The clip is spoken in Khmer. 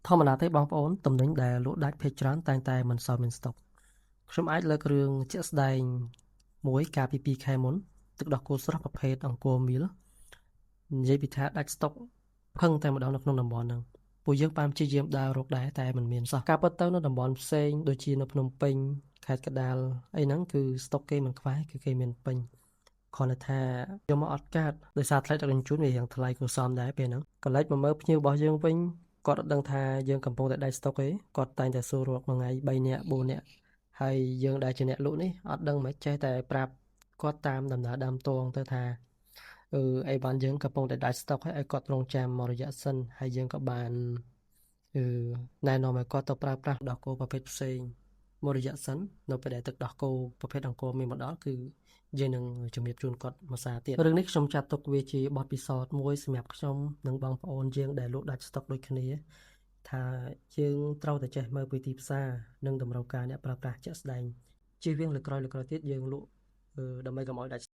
ធម្មតាទេបងប្អូនតំណែងដែលលក់ដាច់ភាគច្រើនតែងតែមិនសូវមានស្តុកខ្ញុំអាចលើករឿងជាក់ស្ដែងមួយកាលពី2ខែមុនទឹកដោះគោស្រស់ប្រភេទអង្គរមីលនិយាយពីថាដាច់ស្តុកផឹងតែម្ដងនៅក្នុងតំបន់ហ្នឹងពួកយើងបានព្យាយាមដើររកដែរតែមិនមានសោះការពិតទៅនៅតំបន់ផ្សេងដូចជានៅភ្នំពេញខេត្តកណ្ដាលអីហ្នឹងគឺស្តុកគេមិនខ្វះគឺគេមានពេញគ្រាន់តែថាយកមកអត់កាត់ដោយសារថ្លៃដឹកជញ្ជូនវារៀងថ្លៃគួរសមដែរពេលហ្នឹងក៏លេចមកមើលភ្ញៀវរបស់យើងវិញគាត់អត់ដឹងថាយើងកំពុងតែដាច់ស្តុកទេគាត់តែងតែសួររកមួយថ្ងៃ3នាក់4នាក់ហើយយើងដែលជាអ្នកលក់នេះអត់ដឹងមិនចេះតែប្រាប់គាត់តាមដំណើរដើមតងទៅថាអីវ៉ាន់យើងកំពុងតែដាច់ស្តុកហើយឲ្យគាត់រងចាំមួយរយៈសិនហើយយើងក៏បានណែនាំឲ្យគាត់ទៅប្រើប្រាស់ដោះគោប្រភេទផ្សេងមួយរយៈសិននៅពេលដែលទឹកដោះគោប្រភេទអង្គរមានមកដល់គឺយើងនឹងជំរាបជូនគាត់មួយសារទៀតរឿងនេះខ្ញុំចាត់ទុកវាជាបទពិសោធន៍មួយសម្រាប់ខ្ញុំនិងបងប្អូនយើងដែលលក់ដាច់ស្តុកដូចគ្នាថាយើងត្រូវតែចេះមើលពីទីផ្សារនិងតម្រូវការអ្នកប្រើប្រាស់ជាក់ស្ដែងជៀសវាងលើក្រោយទៀតយើងលក់ដើម្បីកុំឲ្យដាច់